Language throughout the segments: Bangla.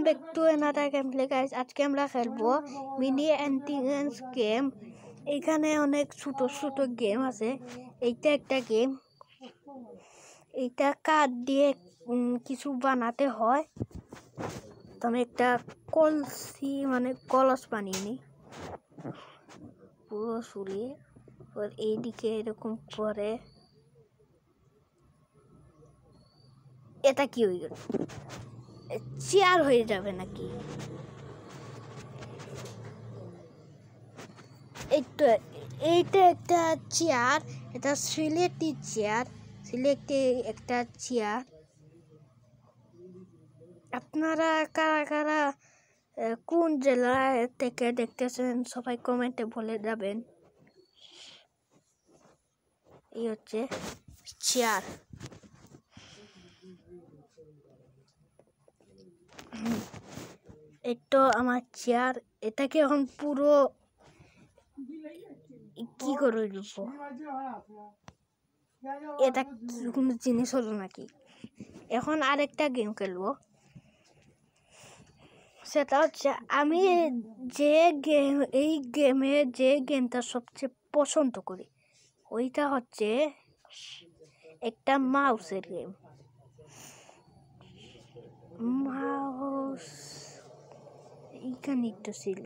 back to another gameplay guys. আজকে আমরা খেলবো মিনি এন্টিগেন্স গেম। এখানে অনেক ছোট ছোট গেম আছে। এইটা একটা গেম, এইটা কার্ড দিয়ে কিছু বানাতে হয়। তো আমি একটা কলসি মানে কলস বানিয়ে নিই পুরো সরিয়ে, এইদিকে এরকম করে। এটা কি হয়ে গেল? চেয়ার হয়ে যাবে নাকি? এইটা একটা চেয়ার, এটা সিলেক্টি চেয়ার, সিলেক্টি একটা চেয়ার। আপনারা কারা কারা কোন জেলা থেকে দেখতেছেন সবাই কমেন্টে বলে যাবেন। এই হচ্ছে চেয়ার। এটা আমার চেয়ার। এটাকে এখন পুরো কি করে দিব? এটা কোনো জিনিস হলো নাকি? এখন আরেকটা গেম খেলবো। সেটা হচ্ছে আমি এই গেমে যে গেমটা সবচেয়ে পছন্দ করি ওইটা হচ্ছে একটা মাউসের গেম। মাউস এইখানে একটু ছিল,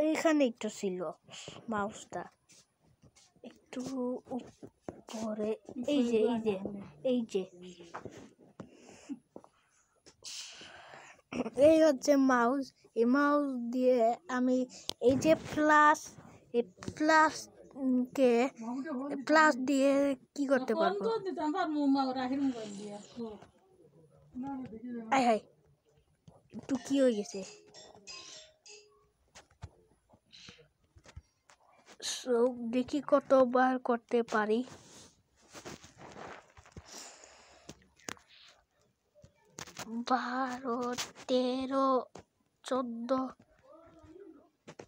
এইখানে একটু ছিল মাউসটা একটু উপরে। এই যে এই হচ্ছে মাউস। এই মাউস দিয়ে আমি এই যে প্লাস দিয়ে কি করতে পারবো? একটু কি হয়ে গেছে? দেখি কতবার করতে পারি। 12, 13, 14,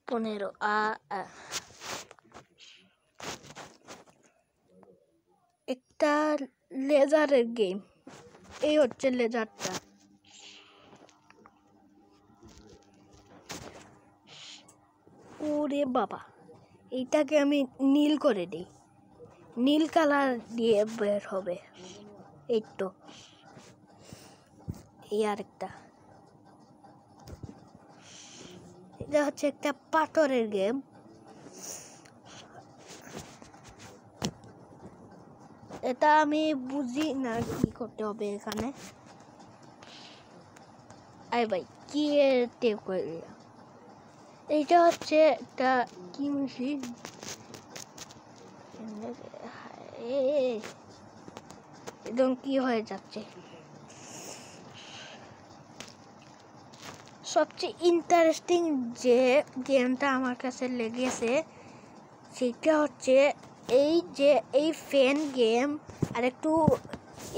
15। একটা লেজারের গেম। এই হচ্ছে লেজারটা। ওরে বাবা, এইটাকে আমি নীল করে দিই, নীল কালার দিয়ে বের হবে। এই তো এই আরেকটা। এটা হচ্ছে একটা পাথরের গেম। এটা আমি বুঝি না কি করতে হবে এখানে। আরে ভাই কি টেপ করে দিলাম। এইটা হচ্ছে একটা কি মেশিন, একদম কি হয়ে যাচ্ছে। সবচেয়ে ইন্টারেস্টিং যে গেমটা আমার কাছে লেগেছে সেটা হচ্ছে এই ফ্যান গেম আর একটু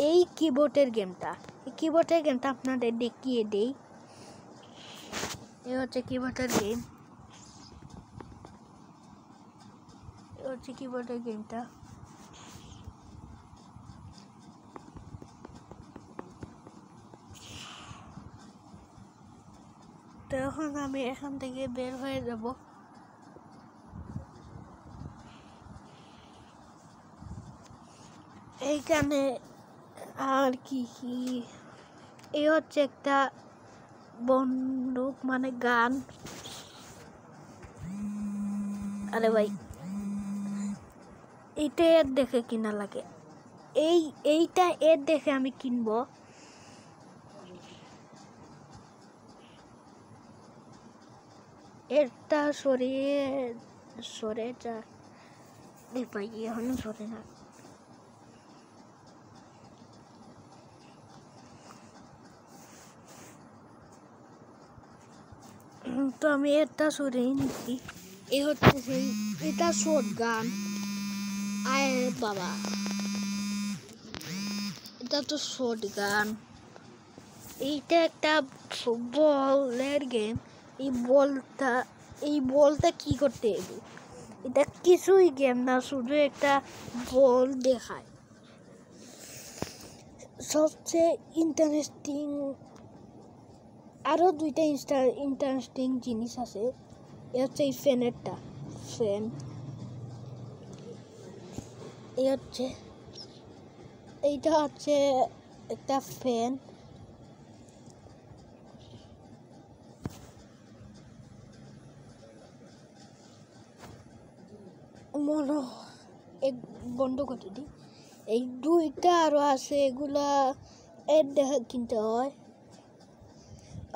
এই কিবোর্ডের গেমটা। এই কিবোর্ডের গেমটা আপনাদের দেখিয়ে দেই। এই হচ্ছে কিবোর্ডের গেম, এই হচ্ছে কিবোর্ডের গেমটা। তো এখন আমি এখান থেকে বের হয়ে যাব। এইখানে আর কি এই হচ্ছে একটা বন্দুক মানে গান। আরে ভাই এইটা এর দেখে কিনা লাগে, এইটা এর দেখে আমি কিনবো। এটা সরে যা ভাই, এখন সরে না। তো আমি এটা সরিয়ে নিচ্ছি। এই হচ্ছে সেই, এটা শর্ট গান। আয় বাবা, এটা তো শর্ট গান। এইটা একটা বলের গেম। এই বলটা কি করতে হবে? এটা কিছুই গেম না, শুধু একটা বল দেখায়। সবচেয়ে ইন্টারেস্টিং আরও দুইটা ইন্টারেস্টিং জিনিস আছে। এ হচ্ছে এই ফ্যানেরটা, ফ্যান এই হচ্ছে, এইটা হচ্ছে একটা ফ্যান। মনে এক বন্ধ করে দিই। এই দুইটা আরও আছে, এগুলা এর দেখা কিনতে হয়।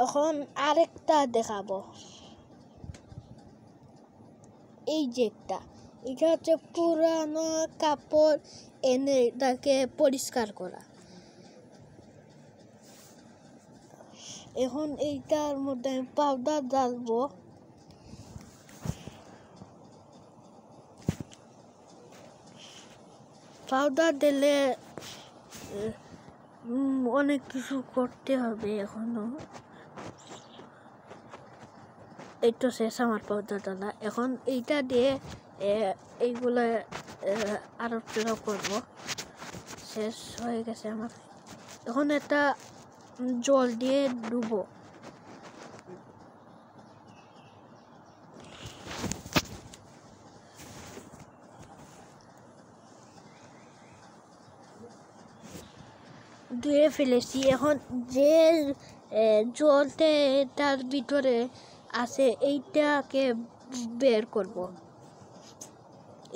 এখন আরেকটা দেখাবো, এই যে একটা, এটা হচ্ছে পুরানো কাপড় এনে তাকে পরিষ্কার করা। এখন এইটার মধ্যে আমি পাউডার ঢালবো। পাউডার দিলে অনেক কিছু করতে হবে এখনো। এই তো শেষ আমার পাউডার ডালা। এখন এইটা দিয়ে এইগুলা আরো করবো। শেষ হয়ে গেছে আমার। এখন একটা জল দিয়ে ডুবো। ধুয়ে ফেলেছি। এখন যে জলতে তার ভিতরে আছে এইটাকে বের করব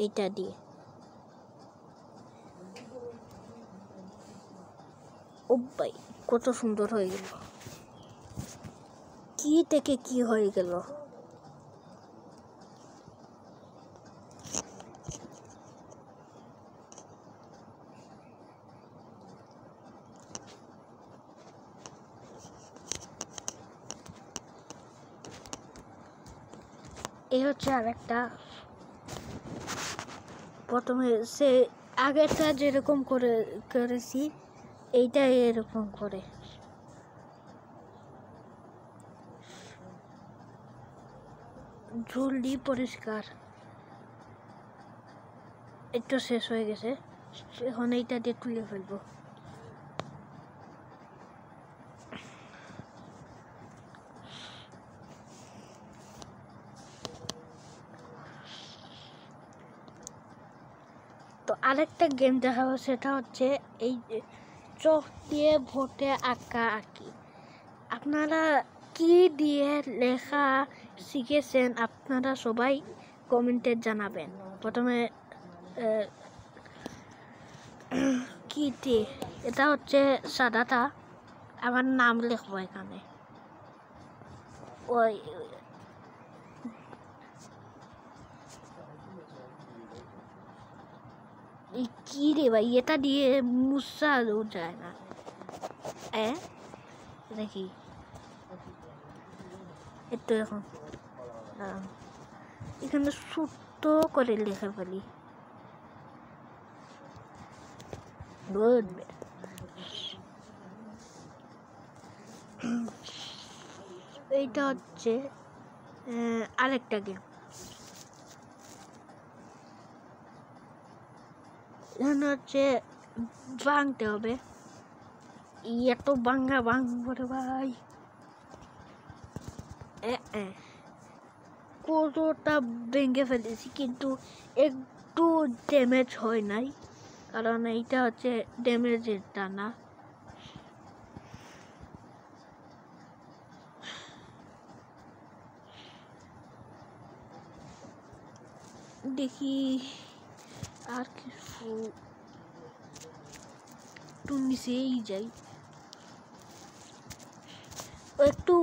এইটা দিয়ে। ও ভাই, কত সুন্দর হয়ে গেল! কি থেকে কি হয়ে গেল! এই হচ্ছে আরেকটা। প্রথমে সে আগেরটা যেরকম করেছি এইটা এরকম করে। জলদি পরিষ্কার। একটু শেষ হয়ে গেছে। এখন এইটা দিয়ে তুলে ফেলবো। তো আরেকটা গেম দেখাবো, সেটা হচ্ছে এই চক দিয়ে ভোটে আঁকা আঁকি। আপনারা কি দিয়ে লেখা শিখেছেন আপনারা সবাই কমেন্টে জানাবেন। প্রথমে কি দিয়ে, এটা হচ্ছে সাদাটা, আমার নাম লিখবো এখানে। ওই কি রে ভাই, এটা দিয়ে মুসা যায় না। দেখি একটু এখন এখানে ছোট্ট করে লিখে ফেলি। এইটা হচ্ছে আরেকটা গেম। এখানে হচ্ছে ভাঙতে হবে। এত ভাঙবো রে ভাই। কতটা ভেঙে ফেলেছি, কিন্তু একটু ড্যামেজ হয় নাই, কারণ এইটা হচ্ছে ড্যামেজের টানা। দেখি আর কিছু, একটু নিচেই যাই। একটু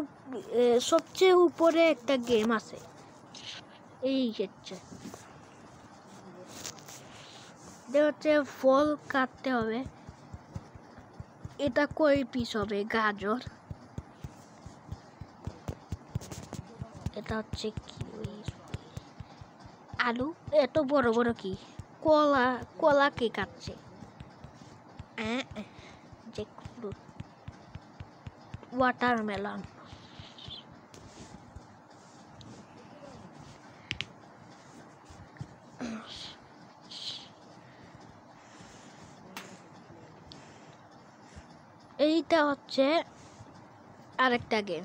সবচেয়ে উপরে একটা গেম আছে, এই হচ্ছে ফল কাটতে হবে। এটা কয় পিস হবে? গাজর। এটা হচ্ছে কি, আলু। এত বড় বড় কি কলা কে কাটছে? ওয়াটারমেলন। এইটা হচ্ছে আরেকটা গেম।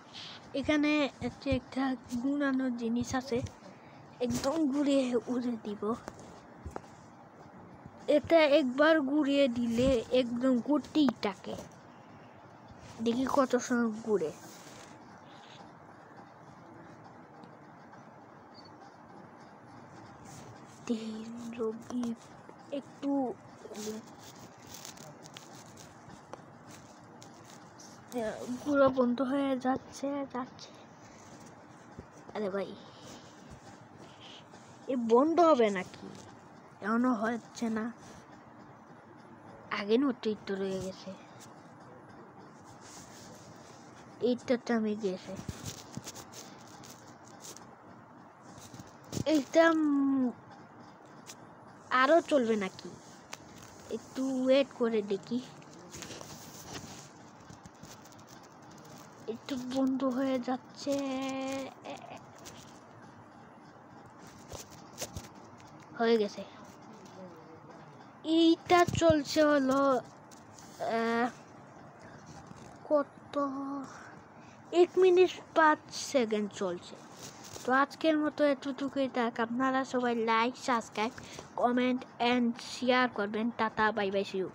এখানে একটা ঘুরানো জিনিস আছে, একদম ঘুরিয়ে উড়ে দিব। এটা একবার ঘুরিয়ে দিলে একদম ঘুরতেই থাকে, দেখি কত সময় ঘুরে। একটু ঘুরা বন্ধ হয়ে যাচ্ছে। আরে ভাই, এ বন্ধ হবে নাকি? এমনও হচ্ছে না, আগে অতিরিক্ত রয়ে গেছে। এইটাতে আমি গেছে, এইটা আরো চলবে নাকি? একটু ওয়েট করে দেখি। একটু বন্ধ হয়ে যাচ্ছে, হয়ে গেছে। এইটা চলছে হলো কত, 1 মিনিট 5 সেকেন্ড চলছে। তো আজকের মতো এতটুকুই থাক। আপনারা সবাই like, subscribe, comment and share করবেন। Tata, bye bye, see you.